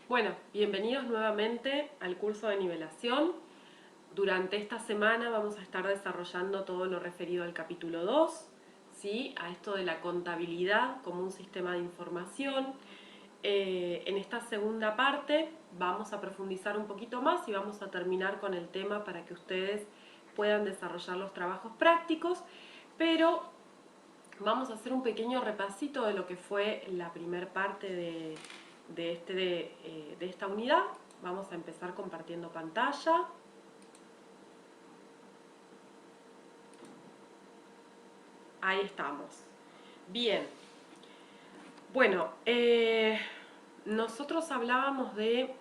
Bueno, bienvenidos nuevamente al curso de nivelación. Durante esta semana vamos a estar desarrollando todo lo referido al capítulo 2, ¿sí? A esto de la contabilidad como un sistema de información. En esta segunda parte vamos a profundizar un poquito más y vamos a terminar con el tema para que ustedes puedan desarrollar los trabajos prácticos, pero vamos a hacer un pequeño repasito de lo que fue la primera parte de esta unidad. Vamos a empezar compartiendo pantalla. Ahí estamos. Bien. Bueno, nosotros hablábamos de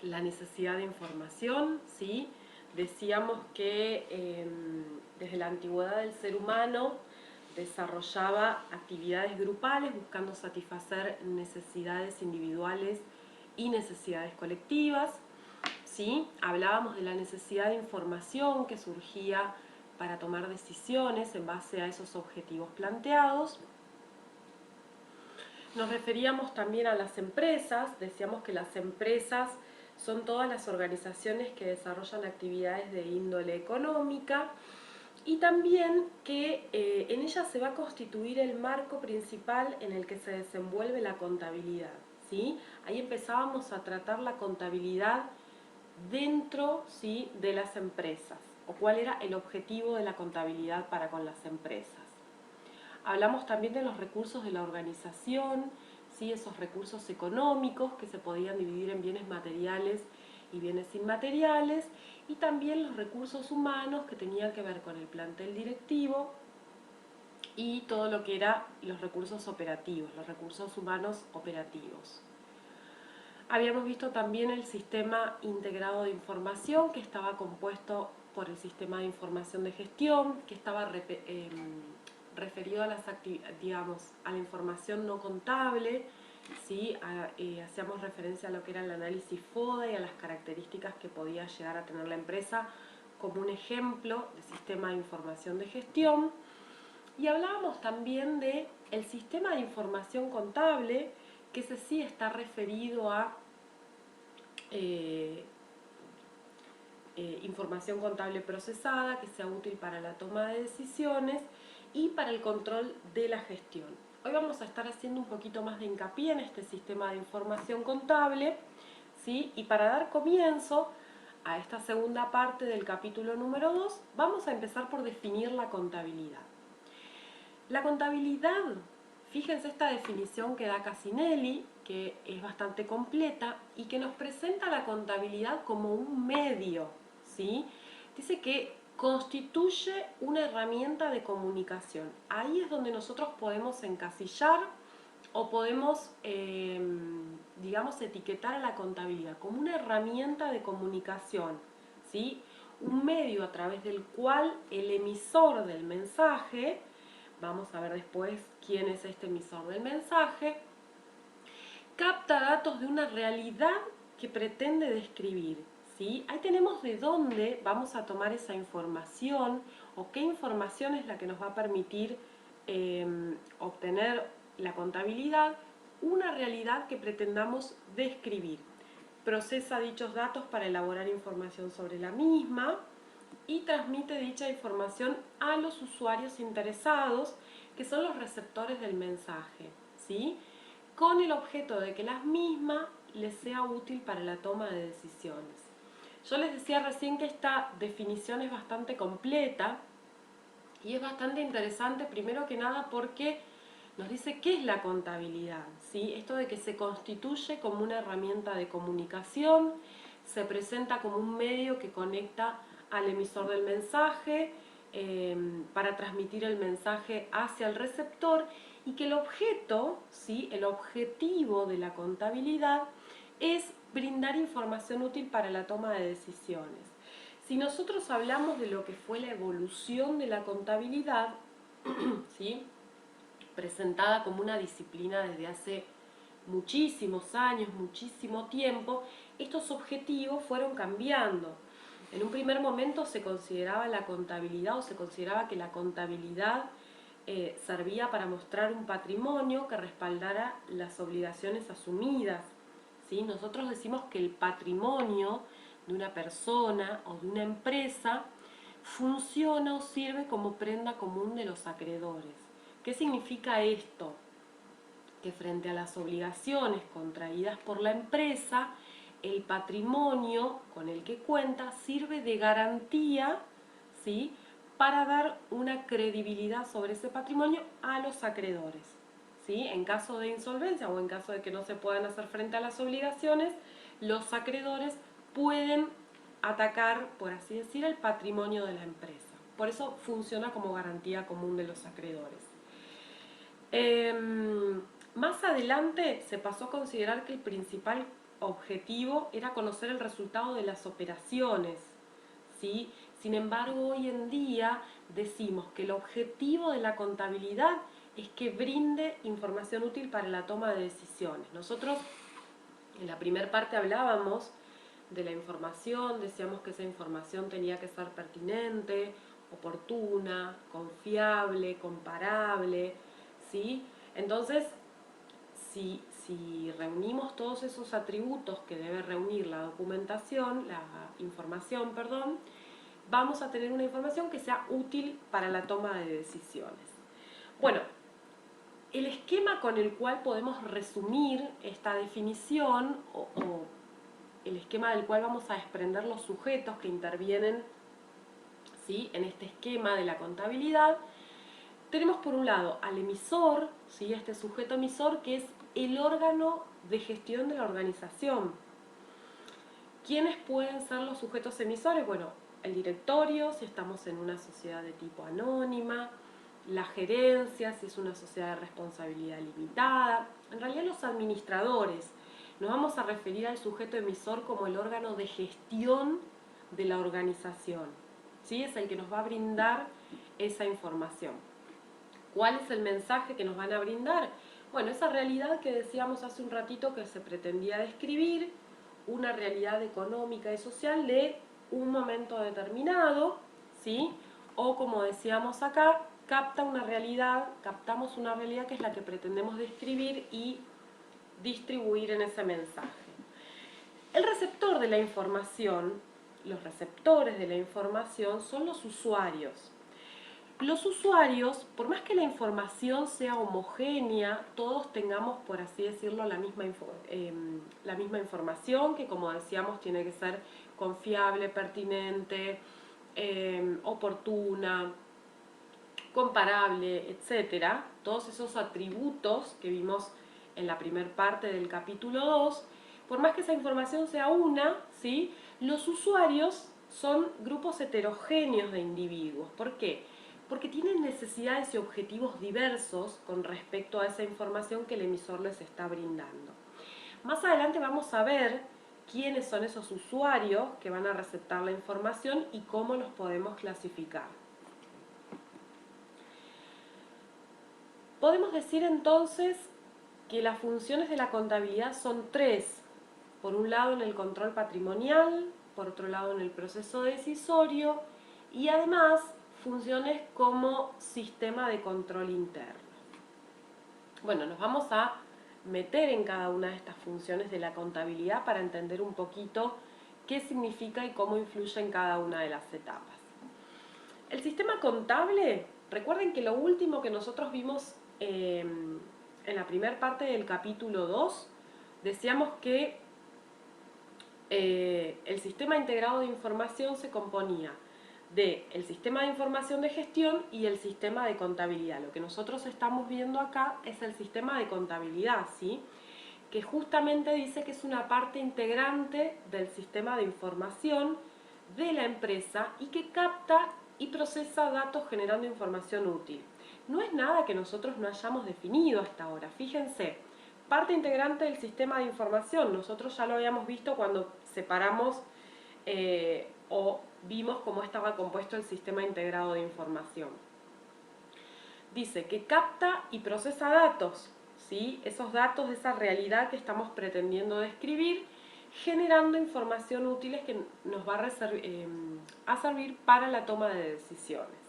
la necesidad de información, ¿sí? Decíamos que desde la antigüedad del ser humano desarrollaba actividades grupales buscando satisfacer necesidades individuales y necesidades colectivas, ¿sí? Hablábamos de la necesidad de información que surgía para tomar decisiones en base a esos objetivos planteados. Nos referíamos también a las empresas, decíamos que las empresas son todas las organizaciones que desarrollan actividades de índole económica y también que en ellas se va a constituir el marco principal en el que se desenvuelve la contabilidad, ¿sí? Ahí empezábamos a tratar la contabilidad dentro, ¿sí?, de las empresas, o cuál era el objetivo de la contabilidad para con las empresas. Hablamos también de los recursos de la organización, ¿sí? Esos recursos económicos que se podían dividir en bienes materiales y bienes inmateriales, y también los recursos humanos que tenían que ver con el plantel directivo y todo lo que eran los recursos operativos, los recursos humanos operativos. Habíamos visto también el sistema integrado de información, que estaba compuesto por el sistema de información de gestión, que estaba referido a a la información no contable, ¿sí? Hacíamos referencia a lo que era el análisis FODA y a las características que podía llegar a tener la empresa como un ejemplo de sistema de información de gestión. Y hablábamos también de el sistema de información contable, que ese sí está referido a información contable procesada, que sea útil para la toma de decisiones y para el control de la gestión. Hoy vamos a estar haciendo un poquito más de hincapié en este sistema de información contable, ¿sí? Y para dar comienzo a esta segunda parte del capítulo número 2, vamos a empezar por definir la contabilidad. La contabilidad, fíjense esta definición que da Casinelli, que es bastante completa y que nos presenta la contabilidad como un medio, ¿sí? Dice que constituye una herramienta de comunicación. Ahí es donde nosotros podemos encasillar o podemos, digamos, etiquetar a la contabilidad como una herramienta de comunicación, ¿sí? Un medio a través del cual el emisor del mensaje, vamos a ver después quién es este emisor del mensaje, capta datos de una realidad que pretende describir, ¿sí? Ahí tenemos de dónde vamos a tomar esa información o qué información es la que nos va a permitir obtener la contabilidad, una realidad que pretendamos describir. Procesa dichos datos para elaborar información sobre la misma y transmite dicha información a los usuarios interesados, que son los receptores del mensaje, ¿sí? Con el objeto de que la misma les sea útil para la toma de decisiones. Yo les decía recién que esta definición es bastante completa y es bastante interesante, primero que nada porque nos dice qué es la contabilidad, ¿sí? Esto de que se constituye como una herramienta de comunicación, se presenta como un medio que conecta al emisor del mensaje para transmitir el mensaje hacia el receptor, y que el objeto, ¿sí?, el objetivo de la contabilidad es brindar información útil para la toma de decisiones. Si nosotros hablamos de lo que fue la evolución de la contabilidad, ¿sí?, presentada como una disciplina desde hace muchísimos años, muchísimo tiempo, estos objetivos fueron cambiando. En un primer momento se consideraba la contabilidad, o se consideraba que la contabilidad servía para mostrar un patrimonio que respaldara las obligaciones asumidas ¿sí? Nosotros decimos que el patrimonio de una persona o de una empresa funciona o sirve como prenda común de los acreedores. ¿Qué significa esto? Que frente a las obligaciones contraídas por la empresa, el patrimonio con el que cuenta sirve de garantía, ¿sí?, para dar una credibilidad sobre ese patrimonio a los acreedores, ¿sí? En caso de insolvencia o en caso de que no se puedan hacer frente a las obligaciones, los acreedores pueden atacar, por así decir, el patrimonio de la empresa. Por eso funciona como garantía común de los acreedores. Más adelante se pasó a considerar que el principal objetivo era conocer el resultado de las operaciones, ¿sí? Sin embargo, hoy en día decimos que el objetivo de la contabilidad es que brinde información útil para la toma de decisiones. Nosotros en la primera parte hablábamos de la información, decíamos que esa información tenía que ser pertinente, oportuna, confiable, comparable, ¿sí? Entonces, si reunimos todos esos atributos que debe reunir la documentación, la información, perdón, vamos a tener una información que sea útil para la toma de decisiones. Bueno, el esquema con el cual podemos resumir esta definición o el esquema del cual vamos a desprender los sujetos que intervienen, ¿sí?, en este esquema de la contabilidad, tenemos por un lado al emisor, ¿sí?, este sujeto emisor que es el órgano de gestión de la organización. ¿Quiénes pueden ser los sujetos emisores? Bueno, el directorio, si estamos en una sociedad de tipo anónima, la gerencia, si es una sociedad de responsabilidad limitada, en realidad los administradores. Nos vamos a referir al sujeto emisor como el órgano de gestión de la organización, ¿sí? Es el que nos va a brindar esa información. ¿Cuál es el mensaje que nos van a brindar? Bueno, esa realidad que decíamos hace un ratito que se pretendía describir, una realidad económica y social de un momento determinado, ¿sí? O como decíamos acá, captamos una realidad que es la que pretendemos describir y distribuir en ese mensaje. El receptor de la información, los receptores de la información son los usuarios. Los usuarios, por más que la información sea homogénea, todos tengamos, por así decirlo, la misma información, que como decíamos tiene que ser confiable, pertinente, oportuna, comparable, etc. Todos esos atributos que vimos en la primera parte del capítulo 2, por más que esa información sea una, ¿sí?, los usuarios son grupos heterogéneos de individuos. ¿Por qué? Porque tienen necesidades y objetivos diversos con respecto a esa información que el emisor les está brindando. Más adelante vamos a ver quiénes son esos usuarios que van a receptar la información y cómo los podemos clasificar. Podemos decir entonces que las funciones de la contabilidad son tres. Por un lado en el control patrimonial, por otro lado en el proceso decisorio y además funciones como sistema de control interno. Bueno, nos vamos a meter en cada una de estas funciones de la contabilidad para entender un poquito qué significa y cómo influye en cada una de las etapas. El sistema contable, recuerden que lo último que nosotros vimos en la primera parte del capítulo 2, decíamos que el sistema integrado de información se componía del sistema de información de gestión y el sistema de contabilidad. Lo que nosotros estamos viendo acá es el sistema de contabilidad, ¿sí?, que justamente dice que es una parte integrante del sistema de información de la empresa y que capta y procesa datos generando información útil. No es nada que nosotros no hayamos definido hasta ahora. Fíjense, parte integrante del sistema de información, nosotros ya lo habíamos visto cuando separamos o vimos cómo estaba compuesto el sistema integrado de información. Dice que capta y procesa datos, ¿sí?, esos datos de esa realidad que estamos pretendiendo describir, generando información útil que nos va a servir para la toma de decisiones.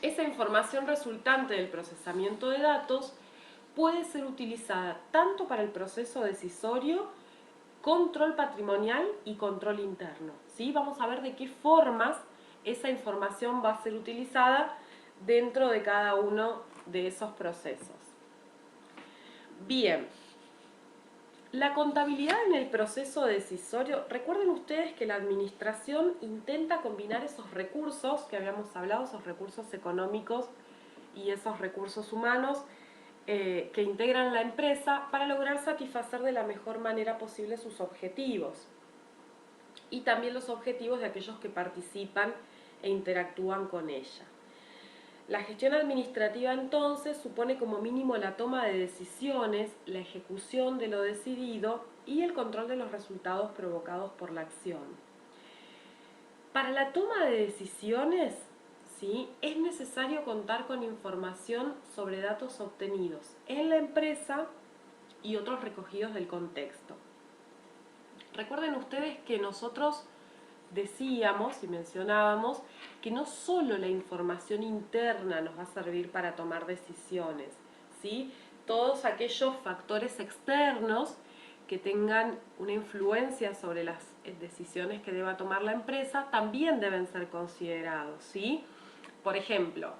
Esa información resultante del procesamiento de datos puede ser utilizada tanto para el proceso decisorio, control patrimonial y control interno. ¿Sí? Vamos a ver de qué formas esa información va a ser utilizada dentro de cada uno de esos procesos. Bien, la contabilidad en el proceso decisorio, recuerden ustedes que la administración intenta combinar esos recursos que habíamos hablado, esos recursos económicos y esos recursos humanos que integran la empresa para lograr satisfacer de la mejor manera posible sus objetivos y también los objetivos de aquellos que participan e interactúan con ella. La gestión administrativa entonces supone como mínimo la toma de decisiones, la ejecución de lo decidido y el control de los resultados provocados por la acción. Para la toma de decisiones, ¿sí?, es necesario contar con información sobre datos obtenidos en la empresa y otros recogidos del contexto. Recuerden ustedes que nosotros decíamos y mencionábamos que no solo la información interna nos va a servir para tomar decisiones, ¿sí? Todos aquellos factores externos que tengan una influencia sobre las decisiones que deba tomar la empresa también deben ser considerados, ¿sí? Por ejemplo,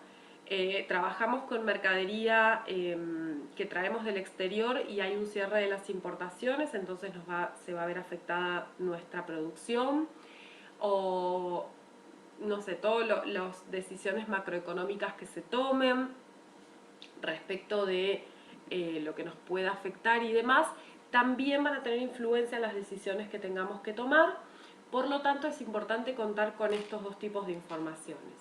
trabajamos con mercadería que traemos del exterior y hay un cierre de las importaciones, entonces se va a ver afectada nuestra producción, o no sé, todas las decisiones macroeconómicas que se tomen respecto de lo que nos pueda afectar y demás, también van a tener influencia en las decisiones que tengamos que tomar. Por lo tanto, es importante contar con estos dos tipos de informaciones.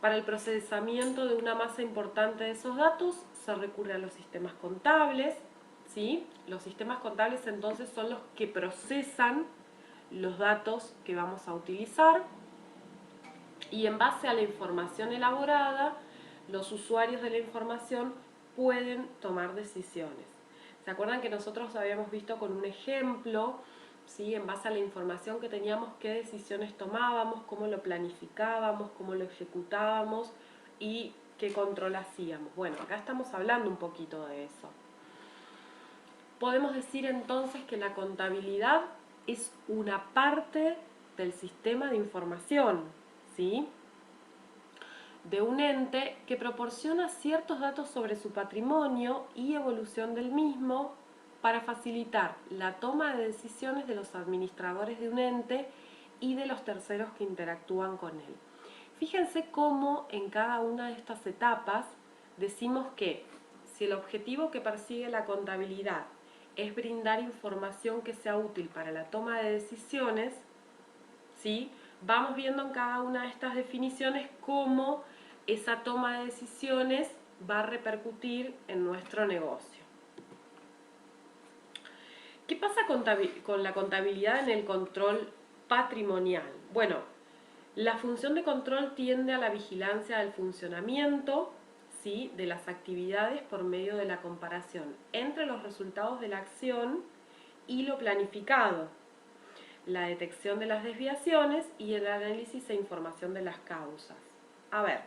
Para el procesamiento de una masa importante de esos datos se recurre a los sistemas contables, ¿sí? Los sistemas contables entonces son los que procesan los datos que vamos a utilizar y en base a la información elaborada, los usuarios de la información pueden tomar decisiones. ¿Se acuerdan que nosotros habíamos visto con un ejemplo, ¿sí?, en base a la información que teníamos, qué decisiones tomábamos, cómo lo planificábamos, cómo lo ejecutábamos y qué control hacíamos? Bueno, acá estamos hablando un poquito de eso. Podemos decir entonces que la contabilidad es una parte del sistema de información, ¿sí?, de un ente que proporciona ciertos datos sobre su patrimonio y evolución del mismo para facilitar la toma de decisiones de los administradores de un ente y de los terceros que interactúan con él. Fíjense cómo en cada una de estas etapas decimos que si el objetivo que persigue la contabilidad es brindar información que sea útil para la toma de decisiones, ¿sí?, vamos viendo en cada una de estas definiciones cómo esa toma de decisiones va a repercutir en nuestro negocio. ¿Qué pasa con la contabilidad en el control patrimonial? Bueno, la función de control tiende a la vigilancia del funcionamiento, ¿sí?, de las actividades por medio de la comparación entre los resultados de la acción y lo planificado, la detección de las desviaciones y el análisis e información de las causas. A ver,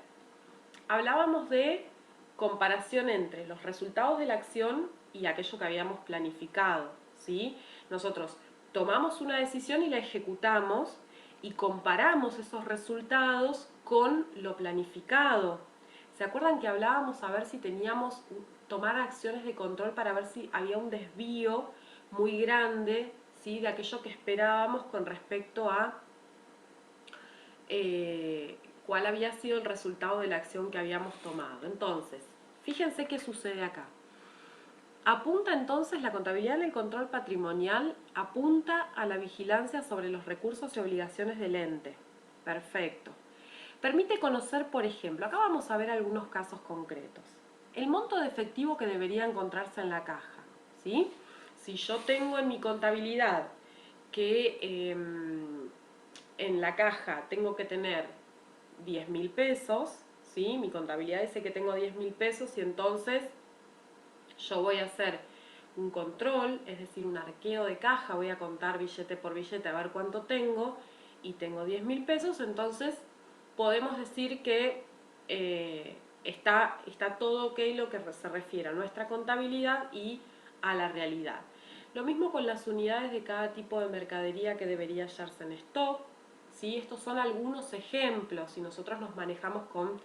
hablábamos de comparación entre los resultados de la acción y aquello que habíamos planificado, ¿sí? Nosotros tomamos una decisión y la ejecutamos y comparamos esos resultados con lo planificado. ¿Se acuerdan que hablábamos a ver si teníamos tomar acciones de control para ver si había un desvío muy grande, ¿sí?, de aquello que esperábamos con respecto a cuál había sido el resultado de la acción que habíamos tomado? Entonces, fíjense qué sucede acá. Apunta entonces la contabilidad en el control patrimonial, apunta a la vigilancia sobre los recursos y obligaciones del ente. Perfecto. Permite conocer, por ejemplo, acá vamos a ver algunos casos concretos. El monto de efectivo que debería encontrarse en la caja, ¿sí? Si yo tengo en mi contabilidad que en la caja tengo que tener 10.000 pesos, ¿sí? Mi contabilidad dice que tengo 10.000 pesos y entonces yo voy a hacer un control, es decir, un arqueo de caja, voy a contar billete por billete a ver cuánto tengo y tengo 10.000 pesos, entonces podemos decir que está todo ok lo que se refiere a nuestra contabilidad y a la realidad. Lo mismo con las unidades de cada tipo de mercadería que debería hallarse en stock, ¿sí? Estos son algunos ejemplos. Si nosotros nos manejamos con,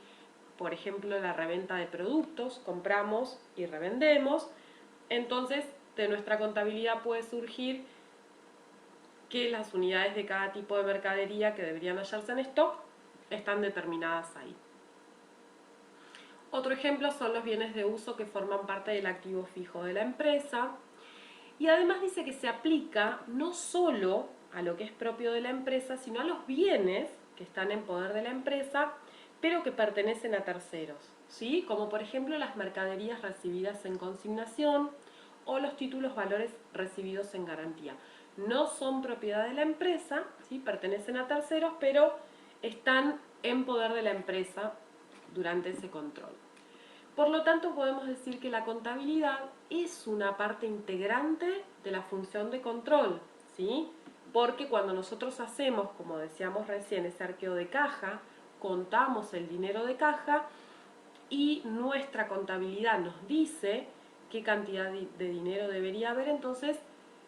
por ejemplo, la reventa de productos, compramos y revendemos, entonces de nuestra contabilidad puede surgir que las unidades de cada tipo de mercadería que deberían hallarse en stock están determinadas ahí. Otro ejemplo son los bienes de uso que forman parte del activo fijo de la empresa. Y además dice que se aplica no solo a lo que es propio de la empresa, sino a los bienes que están en poder de la empresa, pero que pertenecen a terceros, ¿sí? Como por ejemplo las mercaderías recibidas en consignación o los títulos valores recibidos en garantía. No son propiedad de la empresa, ¿sí? Pertenecen a terceros, pero están en poder de la empresa durante ese control. Por lo tanto, podemos decir que la contabilidad es una parte integrante de la función de control, ¿sí? Porque cuando nosotros hacemos, como decíamos recién, ese arqueo de caja, contamos el dinero de caja y nuestra contabilidad nos dice qué cantidad de dinero debería haber, entonces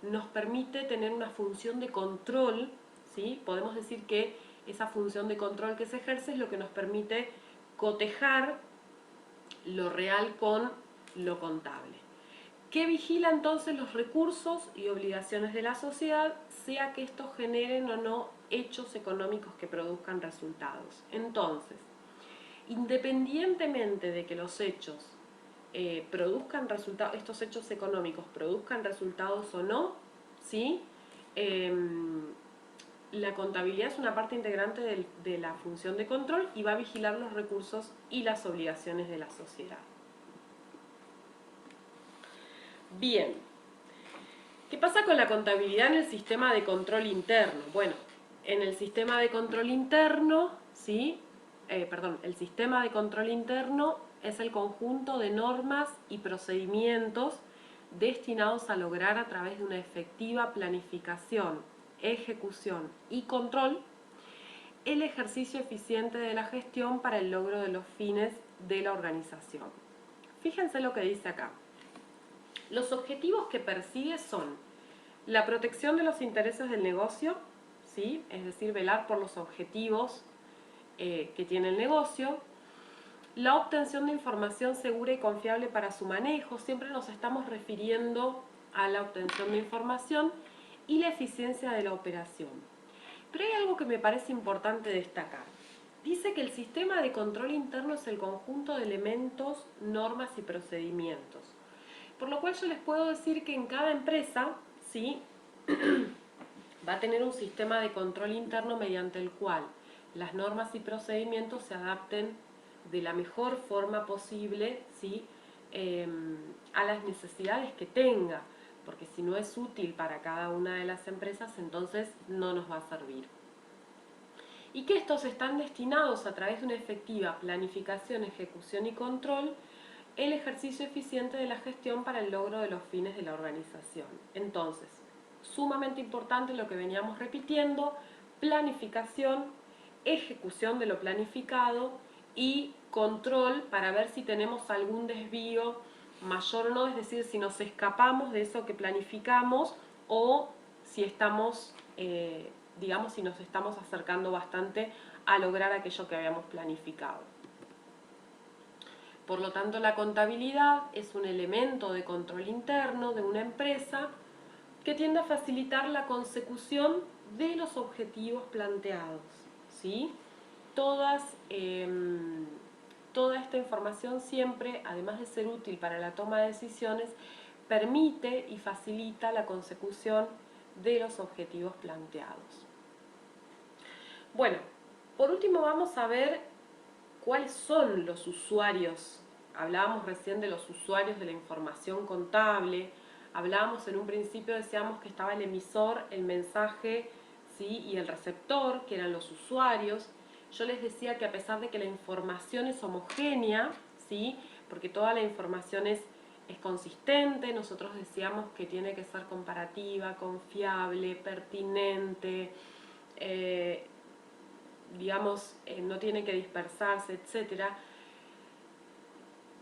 nos permite tener una función de control, ¿sí? Podemos decir que esa función de control que se ejerce es lo que nos permite cotejar lo real con lo contable. Que vigila entonces los recursos y obligaciones de la sociedad, sea que estos generen o no hechos económicos que produzcan resultados. Entonces, independientemente de que los hechos produzcan resultados, estos hechos económicos produzcan resultados o no, ¿sí? La contabilidad es una parte integrante de la función de control y va a vigilar los recursos y las obligaciones de la sociedad. Bien, ¿qué pasa con la contabilidad en el sistema de control interno? Bueno, en el sistema de control interno, ¿sí? El sistema de control interno es el conjunto de normas y procedimientos destinados a lograr a través de una efectiva planificación, ejecución y control el ejercicio eficiente de la gestión para el logro de los fines de la organización. Fíjense lo que dice acá. Los objetivos que persigue son la protección de los intereses del negocio, ¿sí? Es decir, velar por los objetivos que tiene el negocio, la obtención de información segura y confiable para su manejo, siempre nos estamos refiriendo a la obtención de información, y la eficiencia de la operación. Pero hay algo que me parece importante destacar. Dice que el sistema de control interno es el conjunto de elementos, normas y procedimientos. Por lo cual yo les puedo decir que en cada empresa, ¿sí? va a tener un sistema de control interno mediante el cual las normas y procedimientos se adapten de la mejor forma posible, ¿sí? A las necesidades que tenga, porque si no es útil para cada una de las empresas, entonces no nos va a servir. Y que estos están destinados a través de una efectiva planificación, ejecución y control, el ejercicio eficiente de la gestión para el logro de los fines de la organización. Entonces, sumamente importante lo que veníamos repitiendo: planificación, ejecución de lo planificado y control para ver si tenemos algún desvío mayor o no, es decir, si nos escapamos de eso que planificamos o si estamos, digamos, si nos estamos acercando bastante a lograr aquello que habíamos planificado. Por lo tanto, la contabilidad es un elemento de control interno de una empresa que tiende a facilitar la consecución de los objetivos planteados, ¿sí? Toda esta información siempre, además de ser útil para la toma de decisiones, permite y facilita la consecución de los objetivos planteados. Bueno, por último vamos a ver cuáles son los usuarios. Hablábamos recién de los usuarios de la información contable. Hablábamos en un principio, decíamos que estaba el emisor, el mensaje, ¿sí? y el receptor, que eran los usuarios. Yo les decía que a pesar de que la información es homogénea, ¿sí? porque toda la información es consistente, nosotros decíamos que tiene que ser comparativa, confiable, pertinente, digamos, no tiene que dispersarse, etc.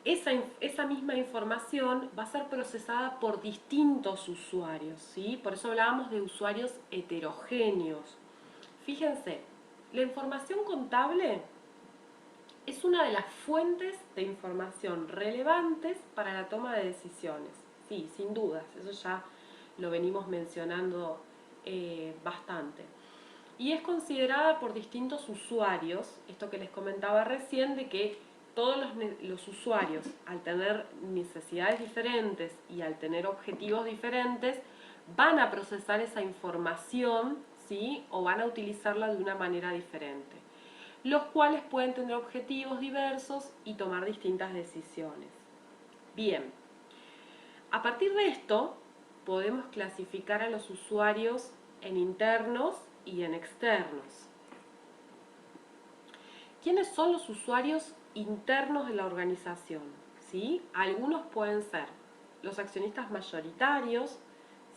esa misma información va a ser procesada por distintos usuarios, ¿sí? Por eso hablábamos de usuarios heterogéneos. Fíjense, la información contable es una de las fuentes de información relevantes para la toma de decisiones. Sí, sin dudas, eso ya lo venimos mencionando bastante. Y es considerada por distintos usuarios, esto que les comentaba recién, de que todos los usuarios, al tener necesidades diferentes y al tener objetivos diferentes, van a procesar esa información, ¿sí? O van a utilizarla de una manera diferente, los cuales pueden tener objetivos diversos y tomar distintas decisiones. Bien, a partir de esto podemos clasificar a los usuarios en internos y en externos. ¿Quiénes son los usuarios internos de la organización? ¿Sí? Algunos pueden ser los accionistas mayoritarios,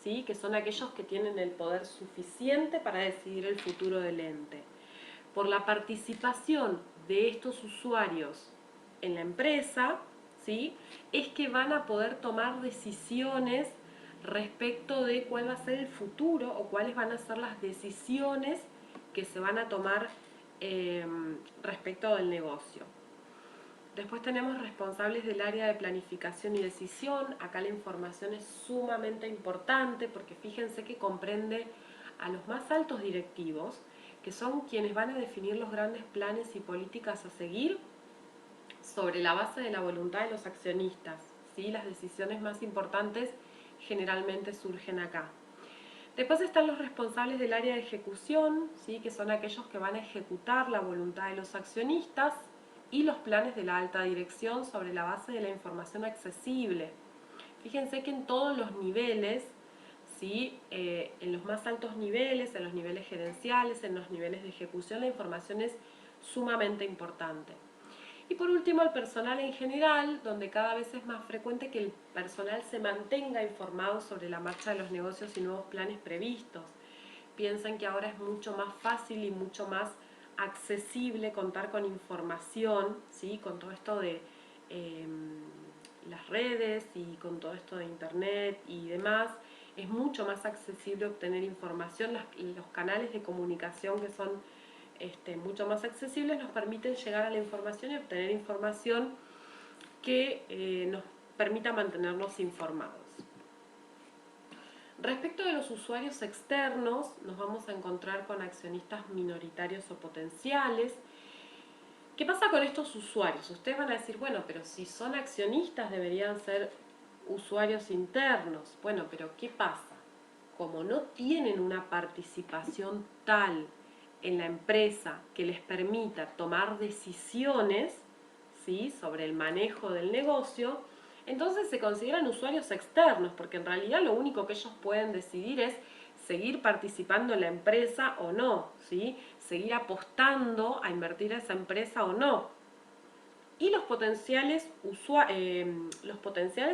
¿sí? Que son aquellos que tienen el poder suficiente para decidir el futuro del ente. Por la participación de estos usuarios en la empresa, ¿sí? Es que van a poder tomar decisiones respecto de cuál va a ser el futuro o cuáles van a ser las decisiones que se van a tomar respecto del negocio. Después tenemos responsables del área de planificación y decisión. Acá la información es sumamente importante porque fíjense que comprende a los más altos directivos, que son quienes van a definir los grandes planes y políticas a seguir sobre la base de la voluntad de los accionistas, ¿sí? Las decisiones más importantes generalmente surgen acá. Después están los responsables del área de ejecución, ¿sí? Que son aquellos que van a ejecutar la voluntad de los accionistas y los planes de la alta dirección sobre la base de la información accesible. Fíjense que en todos los niveles, ¿sí? En los más altos niveles, en los niveles gerenciales, en los niveles de ejecución, la información es sumamente importante. Y por último, el personal en general, donde cada vez es más frecuente que el personal se mantenga informado sobre la marcha de los negocios y nuevos planes previstos. Piensan que ahora es mucho más fácil y mucho más accesible contar con información, ¿sí? Con todo esto de las redes y con todo esto de internet y demás. Es mucho más accesible obtener información, los canales de comunicación que son mucho más accesibles nos permiten llegar a la información y obtener información que nos permita mantenernos informados. Respecto de los usuarios externos, nos vamos a encontrar con accionistas minoritarios o potenciales. ¿Qué pasa con estos usuarios? Ustedes van a decir, bueno, pero si son accionistas deberían ser usuarios internos. Bueno, pero ¿qué pasa? Como no tienen una participación tal en la empresa que les permita tomar decisiones, ¿sí? Sobre el manejo del negocio, entonces se consideran usuarios externos, porque en realidad lo único que ellos pueden decidir es seguir participando en la empresa o no, ¿sí? Seguir apostando a invertir a esa empresa o no. Y los potenciales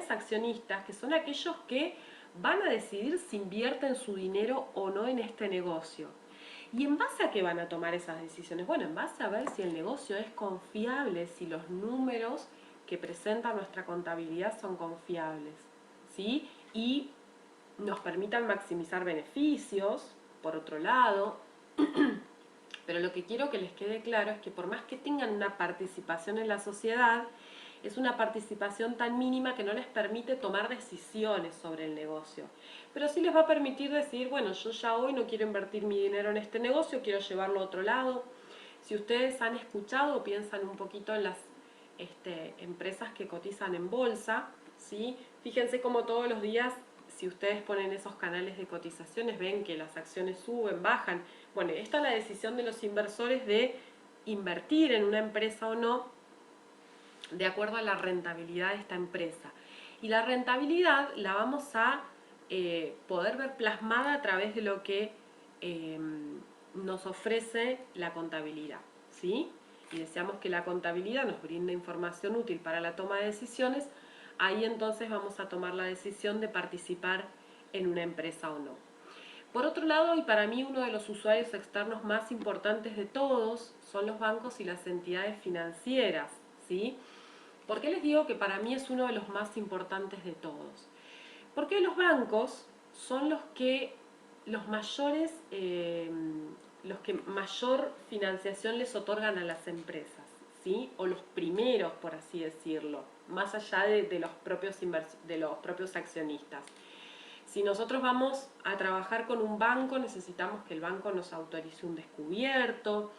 accionistas, que son aquellos que van a decidir si invierten su dinero o no en este negocio. ¿Y en base a qué van a tomar esas decisiones? Bueno, en base a ver si el negocio es confiable, si los números que presenta nuestra contabilidad son confiables, ¿sí? Y nos permitan maximizar beneficios, por otro lado. Pero lo que quiero que les quede claro es que por más que tengan una participación en la sociedad, es una participación tan mínima que no les permite tomar decisiones sobre el negocio. Pero sí les va a permitir decir, bueno, yo ya hoy no quiero invertir mi dinero en este negocio, quiero llevarlo a otro lado. Si ustedes han escuchado o piensan un poquito en las empresas que cotizan en bolsa, ¿sí? Fíjense cómo todos los días, si ustedes ponen esos canales de cotizaciones, ven que las acciones suben, bajan. Bueno, esta es la decisión de los inversores de invertir en una empresa o no, de acuerdo a la rentabilidad de esta empresa. Y la rentabilidad la vamos a poder ver plasmada a través de lo que nos ofrece la contabilidad, ¿sí? Y deseamos que la contabilidad nos brinde información útil para la toma de decisiones. Ahí entonces vamos a tomar la decisión de participar en una empresa o no. Por otro lado, y para mí uno de los usuarios externos más importantes de todos son los bancos y las entidades financieras, ¿sí? ¿Por qué les digo que para mí es uno de los más importantes de todos? Porque los bancos son los mayores, los que mayor financiación les otorgan a las empresas, ¿sí? O los primeros, por así decirlo, más allá de los de los propios accionistas. Si nosotros vamos a trabajar con un banco, necesitamos que el banco nos autorice un descubierto,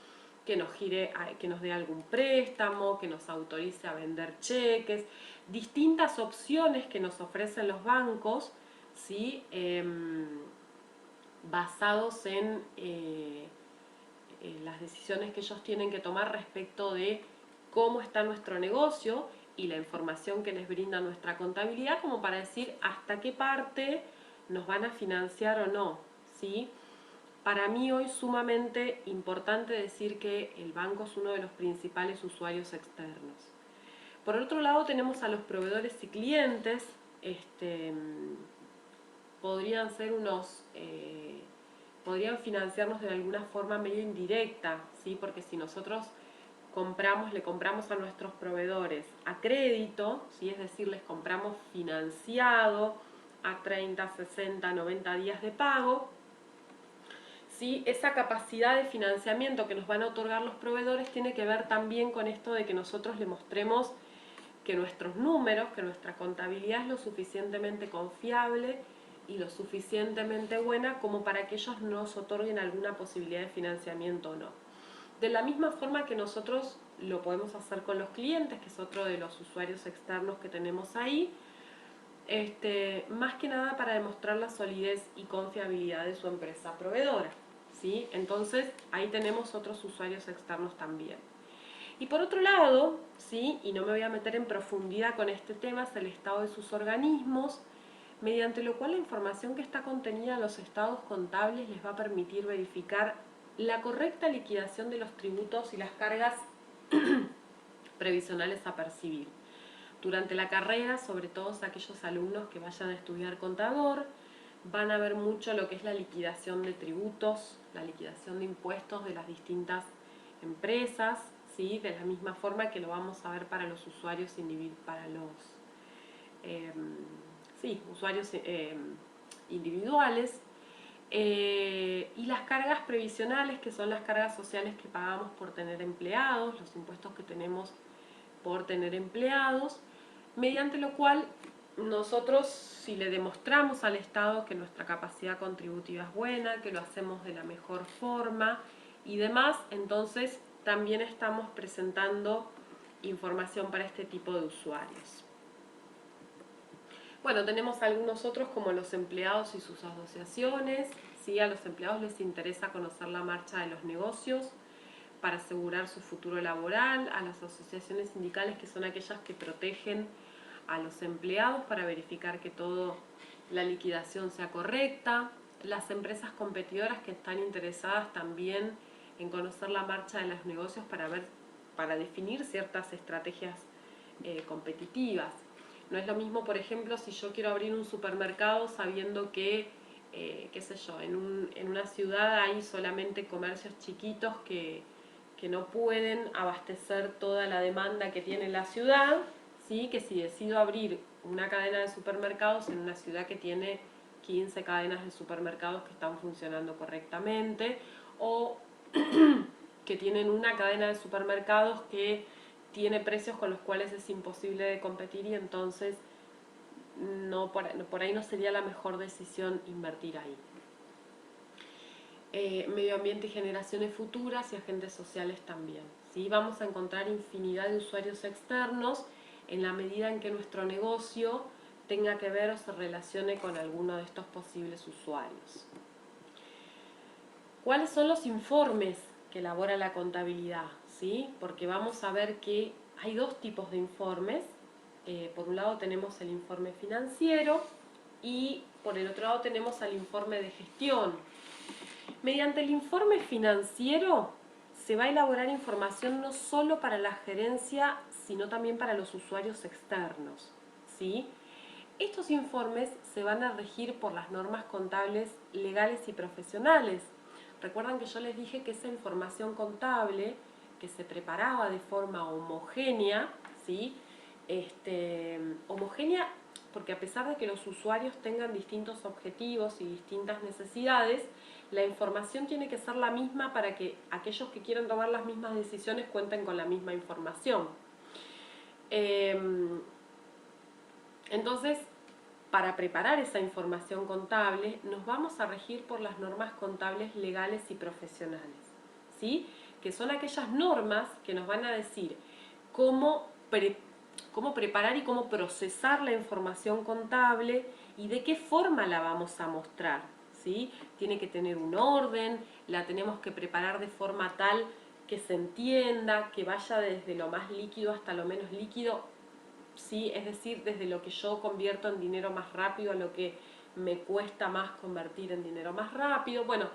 que nos que nos dé algún préstamo, que nos autorice a vender cheques, distintas opciones que nos ofrecen los bancos, ¿sí? Basados en las decisiones que ellos tienen que tomar respecto de cómo está nuestro negocio y la información que les brinda nuestra contabilidad, como para decir hasta qué parte nos van a financiar o no, ¿sí? Para mí hoy es sumamente importante decir que el banco es uno de los principales usuarios externos. Por otro lado tenemos a los proveedores y clientes, podrían ser podrían financiarnos de alguna forma medio indirecta, ¿sí? Porque si nosotros le compramos a nuestros proveedores a crédito, ¿sí? Es decir, les compramos financiado a 30, 60, 90 días de pago, ¿sí? Esa capacidad de financiamiento que nos van a otorgar los proveedores tiene que ver también con esto de que nosotros le mostremos que nuestros números, que nuestra contabilidad es lo suficientemente confiable y lo suficientemente buena como para que ellos nos otorguen alguna posibilidad de financiamiento o no. De la misma forma que nosotros lo podemos hacer con los clientes, que es otro de los usuarios externos que tenemos ahí, más que nada para demostrar la solidez y confiabilidad de su empresa proveedora, ¿sí? Entonces ahí tenemos otros usuarios externos también. Y por otro lado, ¿sí? Y no me voy a meter en profundidad con este tema, es el estado de sus organismos, mediante lo cual la información que está contenida en los estados contables les va a permitir verificar la correcta liquidación de los tributos y las cargas previsionales a percibir. Durante la carrera, sobre todo aquellos alumnos que vayan a estudiar contador, van a ver mucho lo que es la liquidación de tributos, la liquidación de impuestos de las distintas empresas, ¿sí? De la misma forma que lo vamos a ver para los usuarios usuarios individuales. Y las cargas previsionales, que son las cargas sociales que pagamos por tener empleados, los impuestos que tenemos por tener empleados, mediante lo cual nosotros, si le demostramos al Estado que nuestra capacidad contributiva es buena, que lo hacemos de la mejor forma y demás, entonces también estamos presentando información para este tipo de usuarios. Bueno, tenemos algunos otros como los empleados y sus asociaciones, ¿sí? A los empleados les interesa conocer la marcha de los negocios para asegurar su futuro laboral, a las asociaciones sindicales, que son aquellas que protegen a los empleados para verificar que toda la liquidación sea correcta, las empresas competidoras que están interesadas también en conocer la marcha de los negocios para definir ciertas estrategias competitivas. No es lo mismo, por ejemplo, si yo quiero abrir un supermercado sabiendo que, qué sé yo, en una ciudad hay solamente comercios chiquitos que no pueden abastecer toda la demanda que tiene la ciudad, ¿sí? Que si decido abrir una cadena de supermercados en una ciudad que tiene 15 cadenas de supermercados que están funcionando correctamente, o que tienen una cadena de supermercados que tiene precios con los cuales es imposible de competir y entonces por ahí no sería la mejor decisión invertir ahí. Medio ambiente y generaciones futuras y agentes sociales también, ¿sí? Vamos a encontrar infinidad de usuarios externos en la medida en que nuestro negocio tenga que ver o se relacione con alguno de estos posibles usuarios. ¿Cuáles son los informes que elabora la contabilidad? ¿Sí? Porque vamos a ver que hay dos tipos de informes. Por un lado tenemos el informe financiero y por el otro lado tenemos el informe de gestión. Mediante el informe financiero se va a elaborar información no solo para la gerencia, sino también para los usuarios externos, ¿sí? Estos informes se van a regir por las normas contables legales y profesionales. Recuerdan que yo les dije que esa información contable que se preparaba de forma homogénea, ¿sí? homogénea, porque a pesar de que los usuarios tengan distintos objetivos y distintas necesidades, la información tiene que ser la misma para que aquellos que quieran tomar las mismas decisiones cuenten con la misma información. Entonces, para preparar esa información contable, nos vamos a regir por las normas contables legales y profesionales, ¿sí? Que son aquellas normas que nos van a decir cómo preparar y cómo procesar la información contable y de qué forma la vamos a mostrar, ¿sí? Tiene que tener un orden, la tenemos que preparar de forma tal que se entienda, que vaya desde lo más líquido hasta lo menos líquido, ¿sí? Es decir, desde lo que yo convierto en dinero más rápido a lo que me cuesta más convertir en dinero más rápido. Bueno,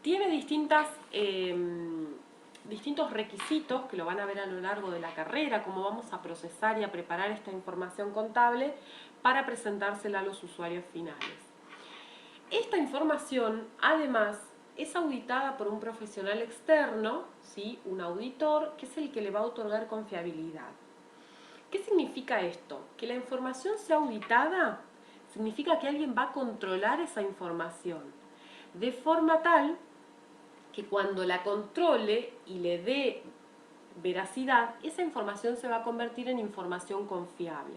tiene distintos requisitos que lo van a ver a lo largo de la carrera, cómo vamos a procesar y a preparar esta información contable para presentársela a los usuarios finales. Esta información, además, es auditada por un profesional externo, ¿sí? Un auditor, que es el que le va a otorgar confiabilidad. ¿Qué significa esto? Que la información sea auditada significa que alguien va a controlar esa información de forma tal que cuando la controle y le dé veracidad, esa información se va a convertir en información confiable.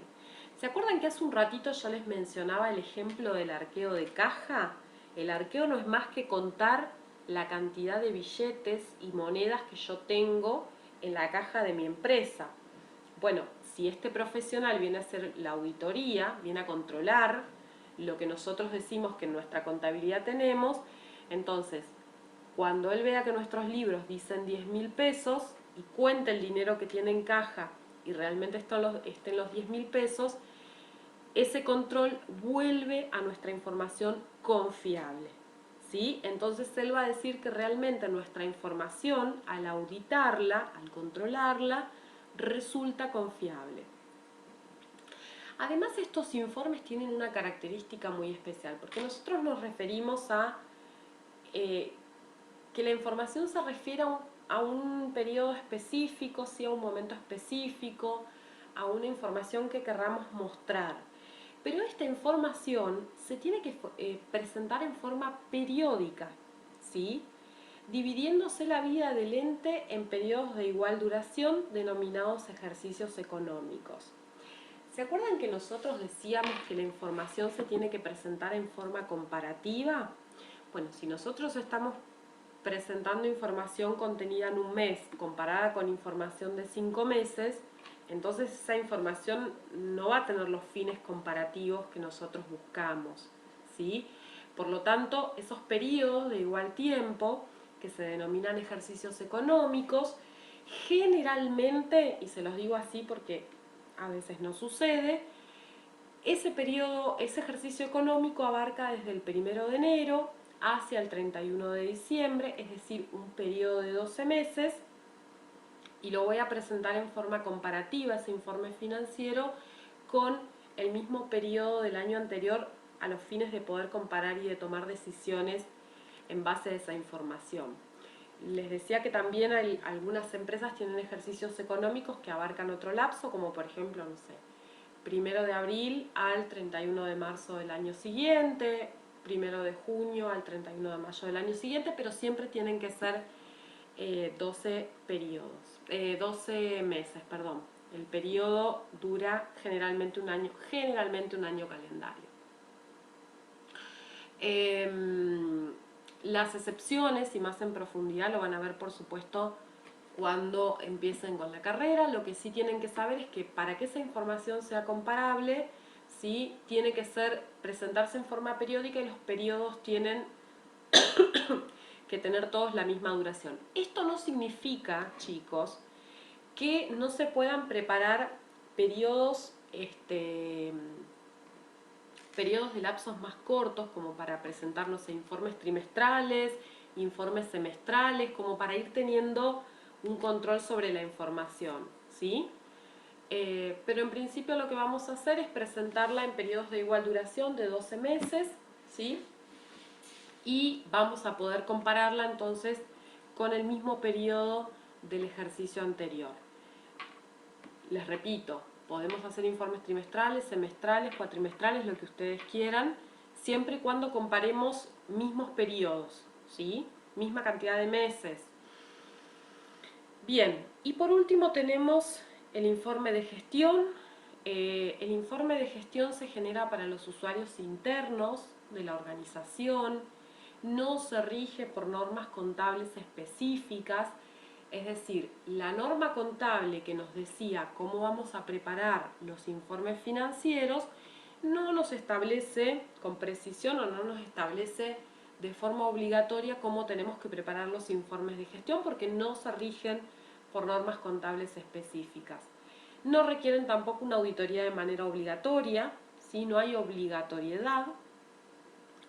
¿Se acuerdan que hace un ratito yo les mencionaba el ejemplo del arqueo de caja? El arqueo no es más que contar la cantidad de billetes y monedas que yo tengo en la caja de mi empresa. Bueno, si este profesional viene a hacer la auditoría, viene a controlar lo que nosotros decimos que en nuestra contabilidad tenemos, entonces, cuando él vea que nuestros libros dicen 10.000 pesos y cuenta el dinero que tiene en caja y realmente estén los 10.000 pesos, ese control vuelve a nuestra información confiable, ¿sí? Entonces él va a decir que realmente nuestra información, al auditarla, al controlarla, resulta confiable. Además, estos informes tienen una característica muy especial, porque nosotros nos referimos a que la información se refiere a un periodo específico, sí, a un momento específico, a una información que querramos mostrar. Pero esta información se tiene que presentar en forma periódica, ¿sí? Dividiéndose la vida del ente en periodos de igual duración denominados ejercicios económicos. ¿Se acuerdan que nosotros decíamos que la información se tiene que presentar en forma comparativa? Bueno, si nosotros estamos presentando información contenida en un mes comparada con información de 5 meses, entonces esa información no va a tener los fines comparativos que nosotros buscamos, ¿sí? Por lo tanto, esos periodos de igual tiempo, que se denominan ejercicios económicos, generalmente, y se los digo así porque a veces no sucede, ese periodo, ese ejercicio económico abarca desde el 1 de enero hacia el 31 de diciembre, es decir, un periodo de 12 meses, y lo voy a presentar en forma comparativa, ese informe financiero, con el mismo periodo del año anterior a los fines de poder comparar y de tomar decisiones en base a esa información. Les decía que también algunas empresas tienen ejercicios económicos que abarcan otro lapso, como por ejemplo, no sé, 1 de abril al 31 de marzo del año siguiente, 1 de junio al 31 de mayo del año siguiente, pero siempre tienen que ser 12 periodos, 12 meses, perdón. El periodo dura generalmente un año calendario. Las excepciones, y más en profundidad, lo van a ver por supuesto cuando empiecen con la carrera. Lo que sí tienen que saber es que para que esa información sea comparable, ¿sí? Tiene que presentarse en forma periódica y los periodos tienen que tener todos la misma duración. Esto no significa, chicos, que no se puedan preparar periodos de lapsos más cortos, como para presentarnos informes trimestrales, informes semestrales, como para ir teniendo un control sobre la información, ¿sí? Pero en principio lo que vamos a hacer es presentarla en periodos de igual duración de 12 meses, ¿sí? Y vamos a poder compararla entonces con el mismo periodo del ejercicio anterior. Les repito, Podemos hacer informes trimestrales, semestrales, cuatrimestrales, lo que ustedes quieran, siempre y cuando comparemos mismos periodos, ¿sí? Misma cantidad de meses. Bien, y por último tenemos el informe de gestión. El informe de gestión se genera para los usuarios internos de la organización, no se rige por normas contables específicas, es decir, la norma contable que nos decía cómo vamos a preparar los informes financieros no nos establece con precisión o no nos establece de forma obligatoria cómo tenemos que preparar los informes de gestión porque no se rigen por normas contables específicas. No requieren tampoco una auditoría de manera obligatoria, ¿sí? No hay obligatoriedad,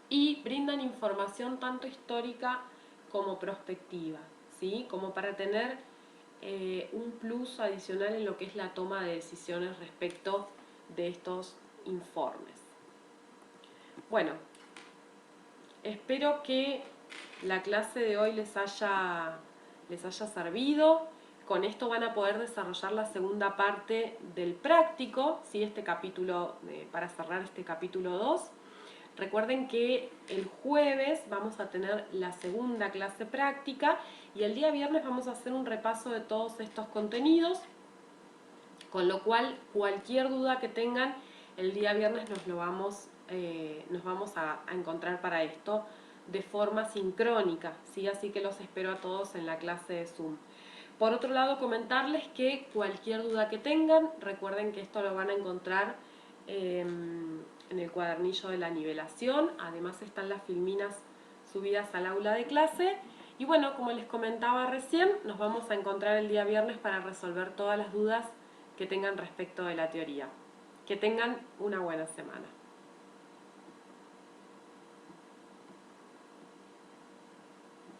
y brindan información tanto histórica como prospectiva, ¿sí? Como para tener un plus adicional en lo que es la toma de decisiones respecto de estos informes. Bueno, espero que la clase de hoy les haya servido. Con esto van a poder desarrollar la segunda parte del práctico, ¿sí? Este capítulo, para cerrar este capítulo 2. Recuerden que el jueves vamos a tener la segunda clase práctica y el día viernes vamos a hacer un repaso de todos estos contenidos, con lo cual cualquier duda que tengan el día viernes nos vamos a encontrar para esto de forma sincrónica, ¿sí? Así que los espero a todos en la clase de Zoom. Por otro lado, comentarles que cualquier duda que tengan, recuerden que esto lo van a encontrar en el cuadernillo de la nivelación. Además están las filminas subidas al aula de clase. Y bueno, como les comentaba recién, nos vamos a encontrar el día viernes para resolver todas las dudas que tengan respecto de la teoría. Que tengan una buena semana.